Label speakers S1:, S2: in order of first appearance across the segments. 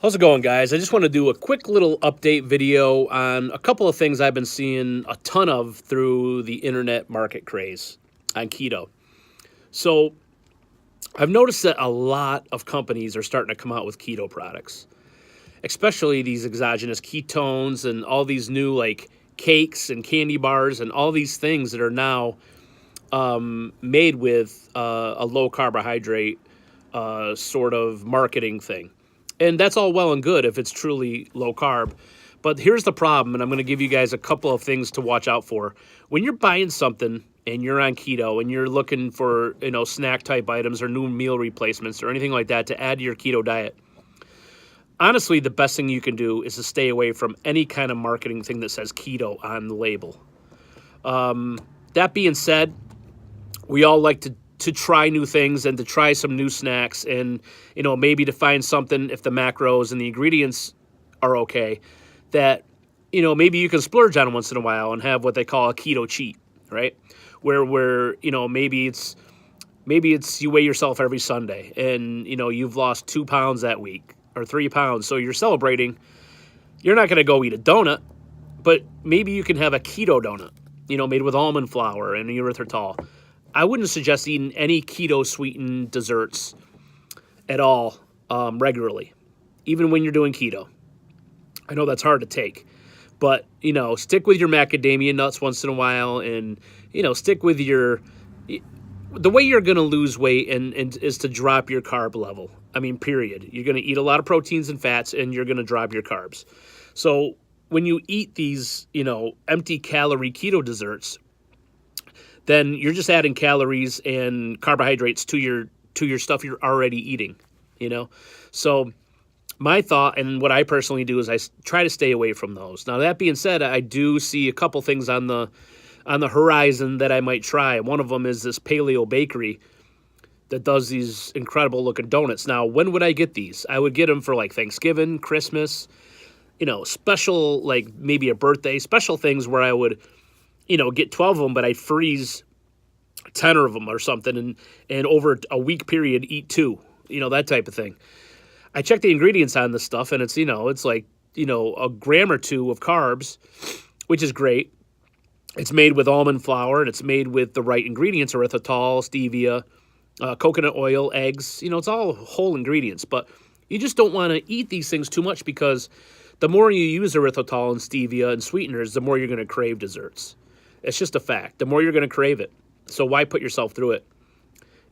S1: How's it going, guys? I just want to do a quick little update video on a couple of things I've been seeing a ton of through the internet market craze on keto. So I've noticed that a lot of companies are starting to come out with keto products, especially these exogenous ketones and all these new like cakes and candy bars and all these things that are now made with a low carbohydrate sort of marketing thing. And that's all well and good if it's truly low carb. But here's the problem, and I'm going to give you guys a couple of things to watch out for. When you're buying something and you're on keto and you're looking for, snack type items or new meal replacements or anything like that to add to your keto diet, honestly, the best thing you can do is to stay away from any kind of marketing thing that says keto on the label. That being said, we all like to try new things and to try some new snacks and, maybe to find something, if the macros and the ingredients are okay, that, maybe you can splurge on once in a while and have what they call a keto cheat, right? Where maybe it's you weigh yourself every Sunday and, you've lost 2 pounds that week or 3 pounds. So you're celebrating. You're not going to go eat a donut, but maybe you can have a keto donut, made with almond flour and erythritol. I wouldn't suggest eating any keto sweetened desserts at all regularly, even when you're doing keto. I know that's hard to take, but, stick with your macadamia nuts once in a while and, stick with the way you're going to lose weight and is to drop your carb level. I mean, period. You're going to eat a lot of proteins and fats and you're going to drop your carbs. So when you eat these, empty calorie keto desserts, then you're just adding calories and carbohydrates to your stuff you're already eating, So my thought and what I personally do is I try to stay away from those. Now, that being said, I do see a couple things on the horizon that I might try. One of them is this paleo bakery that does these incredible looking donuts. Now, when would I get these? I would get them for like Thanksgiving, Christmas, special, like maybe a birthday, special things where I would get 12 of them, but I'd freeze 10 of them or something and over a week period eat 2, that type of thing. I check the ingredients on this stuff and it's, it's like, a gram or 2 of carbs, which is great. It's made with almond flour and it's made with the right ingredients, erythritol, stevia, coconut oil, eggs, it's all whole ingredients, but you just don't want to eat these things too much because the more you use erythritol and stevia and sweeteners, the more you're going to crave desserts. It's just a fact. The more you're going to crave it. So why put yourself through it?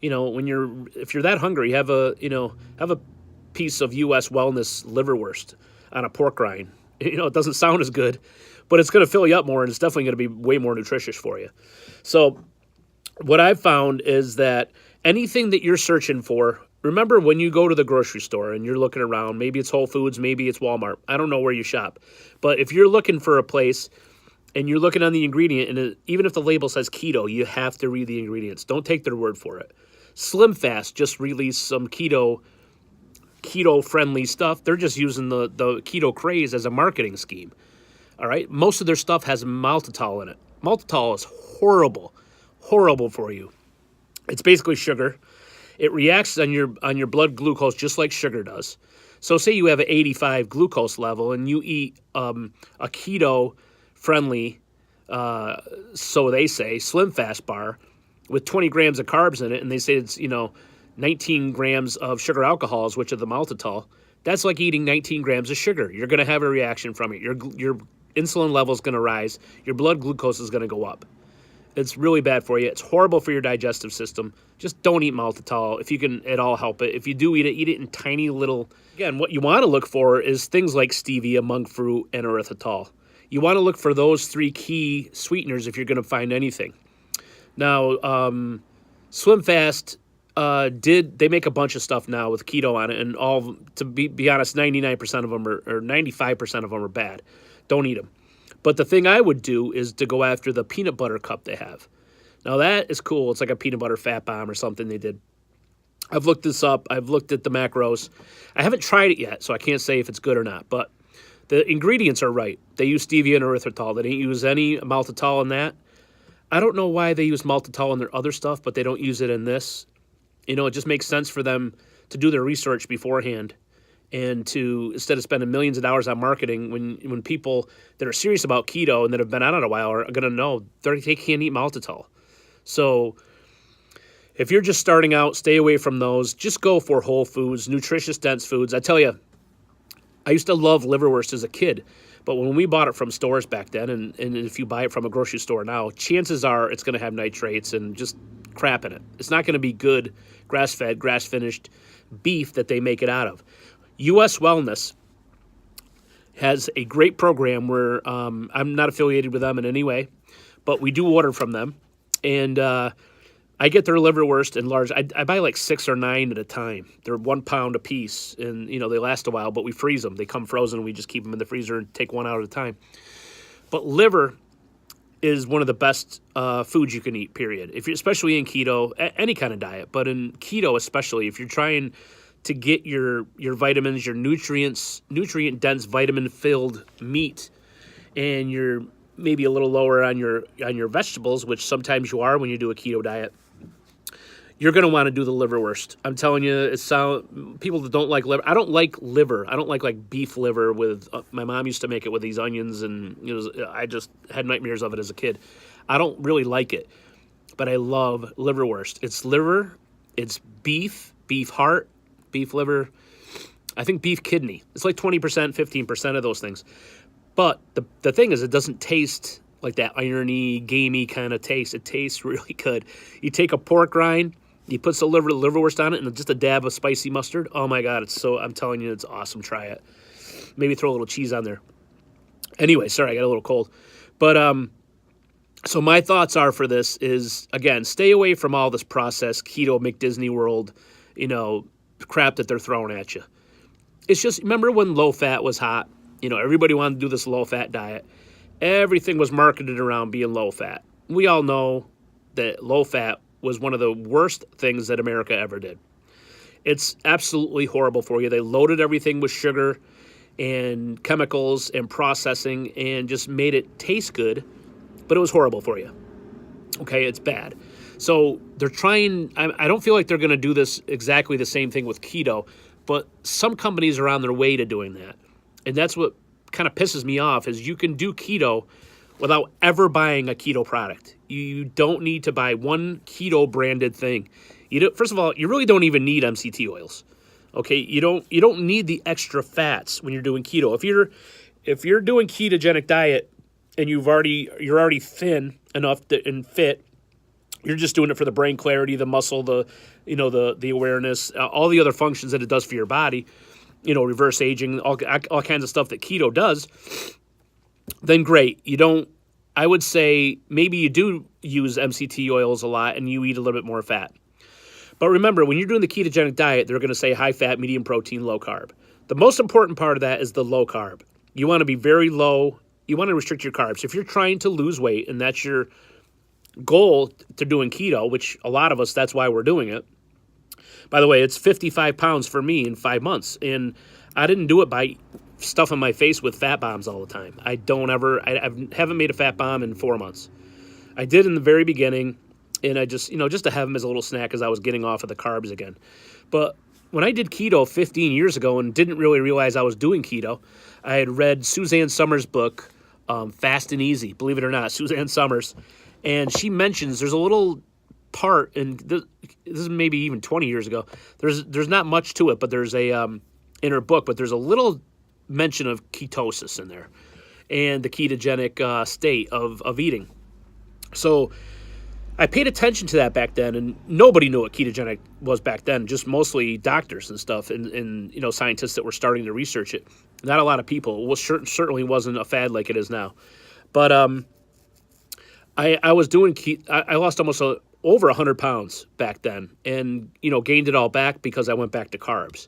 S1: If you're that hungry, have a piece of U.S. Wellness liverwurst on a pork rind. It doesn't sound as good, but it's going to fill you up more and it's definitely going to be way more nutritious for you. So what I've found is that anything that you're searching for, remember when you go to the grocery store and you're looking around, maybe it's Whole Foods, maybe it's Walmart. I don't know where you shop, but if you're looking for a place and you're looking on the ingredient, and even if the label says keto, you have to read the ingredients. Don't take their word for it. Slim Fast just released some keto-friendly stuff. They're just using the keto craze as a marketing scheme. All right? Most of their stuff has maltitol in it. Maltitol is horrible for you. It's basically sugar. It reacts on your blood glucose just like sugar does. So say you have an 85 glucose level and you eat a keto-friendly, so they say, Slim Fast bar with 20 grams of carbs in it, and they say it's, 19 grams of sugar alcohols, which are the maltitol. That's like eating 19 grams of sugar. You're going to have a reaction from it. Your insulin level is going to rise. Your blood glucose is going to go up. It's really bad for you. It's horrible for your digestive system. Just don't eat maltitol if you can at all help it. If you do eat it in tiny little... Again, what you want to look for is things like stevia, monk fruit, and erythritol. You want to look for those 3 key sweeteners if you're going to find anything. Now, Slim Fast... they make a bunch of stuff now with keto on it, and all, to be honest, 99% of them or 95% of them are bad. Don't eat them. But the thing I would do is to go after the peanut butter cup they have. Now that is cool. It's like a peanut butter fat bomb or something they did. I've looked this up. I've looked at the macros. I haven't tried it yet, so I can't say if it's good or not. But the ingredients are right. They use stevia and erythritol. They didn't use any maltitol in that. I don't know why they use maltitol in their other stuff, but they don't use it in this. It just makes sense for them to do their research beforehand and to instead of spending millions of dollars on marketing, when people that are serious about keto and that have been on it a while are going to know they can't eat maltitol. So if you're just starting out, stay away from those. Just go for whole foods, nutritious, dense foods. I tell you, I used to love liverwurst as a kid, but when we bought it from stores back then, and if you buy it from a grocery store now, chances are it's going to have nitrates and just crap in it. It's not going to be good grass-fed, grass-finished beef that they make it out of. U.S. Wellness has a great program where I'm not affiliated with them in any way, but we do order from them, and I get their liverwurst in large. I buy like 6 or 9 at a time. They're 1 pound a piece, and they last a while. But we freeze them. They come frozen. We just keep them in the freezer and take one out at a time. But liver is one of the best foods you can eat. Period. Especially in keto, any kind of diet, but in keto especially, if you're trying to get your vitamins, your nutrient dense, vitamin filled meat, and you're maybe a little lower on your vegetables, which sometimes you are when you do a keto diet, you're going to want to do the liverwurst. I'm telling you, people that don't like liver. I don't like liver. I don't like beef liver with. My mom used to make it with these onions, and I just had nightmares of it as a kid. I don't really like it, but I love liverwurst. It's liver, it's beef heart, beef liver. I think beef kidney. It's like 20%, 15% of those things. But the thing is, it doesn't taste like that irony, gamey kind of taste. It tastes really good. You take a pork rind, you put some liverwurst on it, and just a dab of spicy mustard. Oh my God, I'm telling you, it's awesome. Try it. Maybe throw a little cheese on there. Anyway, sorry, I got a little cold. But so my thoughts are for this is, again, stay away from all this processed keto McDisney World, crap that they're throwing at you. It's just, remember when low fat was hot? Everybody wanted to do this low fat diet. Everything was marketed around being low fat. We all know that low fat was one of the worst things that America ever did. It's absolutely horrible for you. They loaded everything with sugar and chemicals and processing and just made it taste good, but it was horrible for you. Okay, it's bad. So they're trying, I don't feel like they're going to do this exactly the same thing with keto, but some companies are on their way to doing that. And that's what kind of pisses me off is you can do keto without ever buying a keto product. You don't need to buy one keto branded thing. First of all, you really don't even need MCT oils. Okay, you don't need the extra fats when you're doing keto. If you're doing ketogenic diet and you're already thin enough and fit, you're just doing it for the brain clarity, the muscle, the awareness, all the other functions that it does for your body. Reverse aging, all kinds of stuff that keto does, then great. I would say maybe you do use MCT oils a lot and you eat a little bit more fat. But remember, when you're doing the ketogenic diet, they're going to say high fat, medium protein, low carb. The most important part of that is the low carb. You want to be very low. You want to restrict your carbs. If you're trying to lose weight and that's your goal to doing keto, which a lot of us, that's why we're doing it. By the way, it's 55 pounds for me in 5 months, and I didn't do it by stuffing my face with fat bombs all the time. I haven't made a fat bomb in 4 months. I did in the very beginning, and I just to have them as a little snack as I was getting off of the carbs again. But when I did keto 15 years ago and didn't really realize I was doing keto, I had read Suzanne Summers' book, Fast and Easy, believe it or not, Suzanne Summers, and she mentions there's a little part, and this is maybe even 20 years ago. There's not much to it, but there's in her book, but there's a little mention of ketosis in there and the ketogenic state of eating. So I paid attention to that back then, and nobody knew what ketogenic was back then, just mostly doctors and stuff and scientists that were starting to research it. Not a lot of people. Well, certainly wasn't a fad like it is now. But I was doing keto. I lost almost over 100 pounds back then and, gained it all back because I went back to carbs.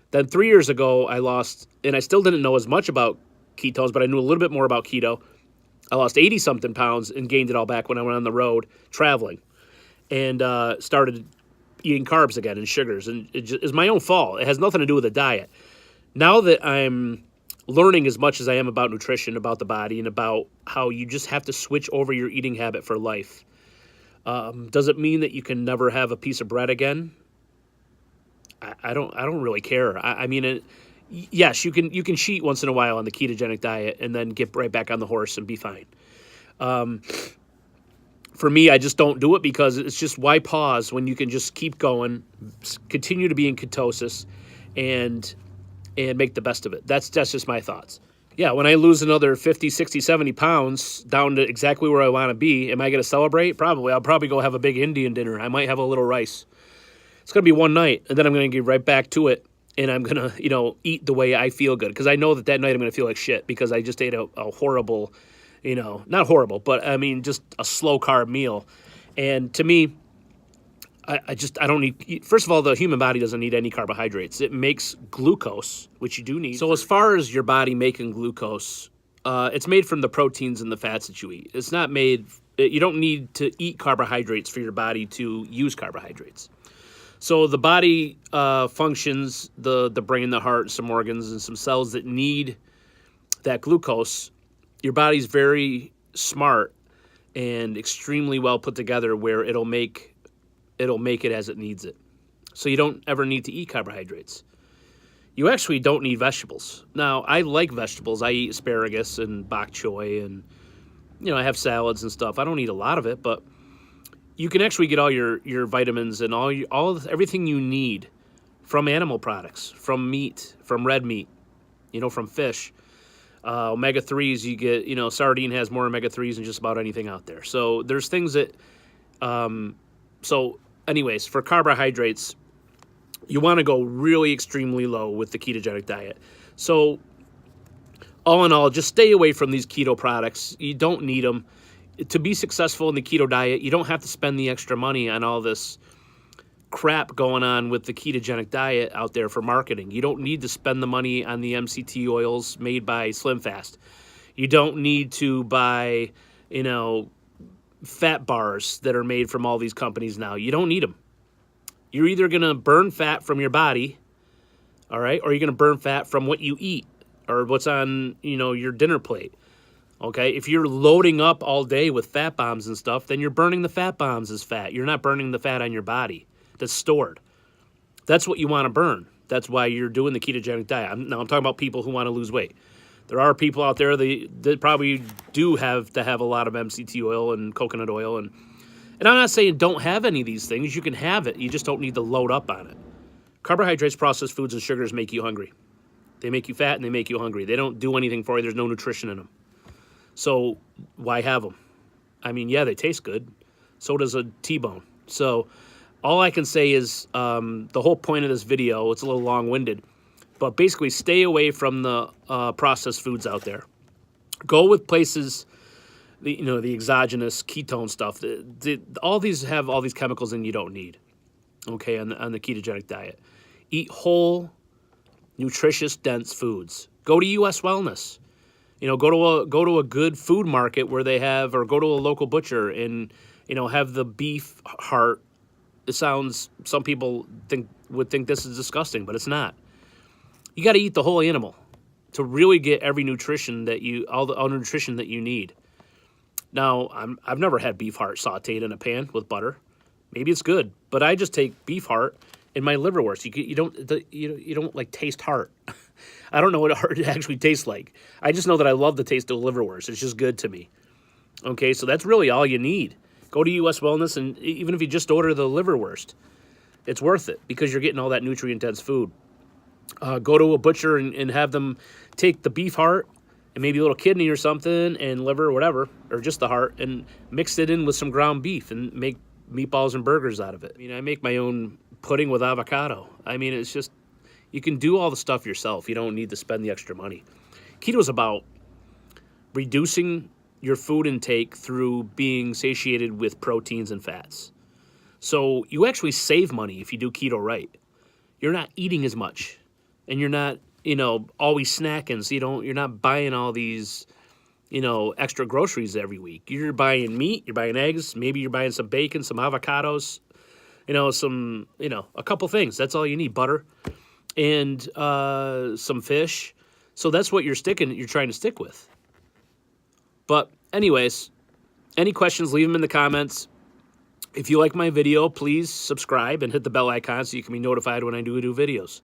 S1: Then 3 years ago, I lost, and I still didn't know as much about ketones, but I knew a little bit more about keto. I lost 80-something pounds and gained it all back when I went on the road traveling and started eating carbs again and sugars. And it's my own fault. It has nothing to do with the diet. Now that I'm learning as much as I am about nutrition, about the body, and about how you just have to switch over your eating habit for life, does it mean that you can never have a piece of bread again? I don't really care. I mean, yes, you can cheat once in a while on the ketogenic diet and then get right back on the horse and be fine. For me, I just don't do it because it's just, why pause when you can just keep going, continue to be in ketosis, and make the best of it. That's just my thoughts. Yeah, when I lose another 50, 60, 70 pounds down to exactly where I want to be, am I going to celebrate? Probably. I'll probably go have a big Indian dinner. I might have a little rice. It's going to be one night, and then I'm going to get right back to it, and I'm going to, eat the way I feel good, because I know that night I'm going to feel like shit because I just ate a horrible, not horrible, but I mean just a slow carb meal. And to me, I don't need, first of all, the human body doesn't need any carbohydrates. It makes glucose, which you do need. So as far as your body making glucose, it's made from the proteins and the fats that you eat. It's not made, you don't need to eat carbohydrates for your body to use carbohydrates. So the body functions, the brain, the heart, some organs, and some cells that need that glucose. Your body's very smart and extremely well put together where it'll make it as it needs it. So you don't ever need to eat carbohydrates. You actually don't need vegetables. Now, I like vegetables. I eat asparagus and bok choy, and I have salads and stuff. I don't eat a lot of it, but you can actually get all your vitamins and everything you need from animal products, from meat, from red meat, from fish. Omega-3s, you get, sardine has more omega-3s than just about anything out there. So there's things that, anyways, for carbohydrates, you want to go really extremely low with the ketogenic diet. So all in all, just stay away from these keto products. You don't need them. To be successful in the keto diet, you don't have to spend the extra money on all this crap going on with the ketogenic diet out there for marketing. You don't need to spend the money on the MCT oils made by SlimFast. You don't need to buy, fat bars that are made from all these companies now. You don't need them. You're either going to burn fat from your body, all right, or you're going to burn fat from what you eat or what's on, your dinner plate. Okay, if you're loading up all day with fat bombs and stuff, then you're burning the fat bombs as fat. You're not burning the fat on your body that's stored. That's what you want to burn. That's why you're doing the ketogenic diet. I'm talking about people who want to lose weight. There are people out there that probably do have to have a lot of MCT oil and coconut oil. And I'm not saying don't have any of these things. You can have it. You just don't need to load up on it. Carbohydrates, processed foods, and sugars make you hungry. They make you fat and they make you hungry. They don't do anything for you. There's no nutrition in them. So why have them? I mean, yeah, they taste good. So does a T-bone. So all I can say is the whole point of this video, it's a little long-winded, but basically stay away from the processed foods out there. Go with places, the exogenous ketone stuff. All these have all these chemicals in you don't need, okay, on the ketogenic diet. Eat whole, nutritious, dense foods. Go to U.S. Wellness. Go to a good food market where they have, or go to a local butcher and, have the beef heart. It sounds, some people would think this is disgusting, but it's not. You got to eat the whole animal to really get every nutrition all nutrition that you need. Now, I've never had beef heart sauteed in a pan with butter. Maybe it's good, but I just take beef heart in my liverwurst. You don't like taste heart. I don't know what heart actually tastes like. I just know that I love the taste of liverwurst. It's just good to me. Okay, so that's really all you need. Go to U.S. Wellness, and even if you just order the liverwurst, it's worth it because you're getting all that nutrient-dense food. Go to a butcher and have them take the beef heart and maybe a little kidney or something and liver or whatever, or just the heart, and mix it in with some ground beef and make meatballs and burgers out of it. I make my own pudding with avocado. It's just, you can do all the stuff yourself. You don't need to spend the extra money. Keto is about reducing your food intake through being satiated with proteins and fats. So you actually save money if you do keto right. You're not eating as much, and you're not, always snacking. So you're not buying all these, extra groceries every week. You're buying meat, you're buying eggs, maybe you're buying some bacon, some avocados, a couple things. That's all you need. Butter and some fish. So that's what you're trying to stick with. But anyways, any questions, leave them in the comments. If you like my video, please subscribe and hit the bell icon so you can be notified when I do videos.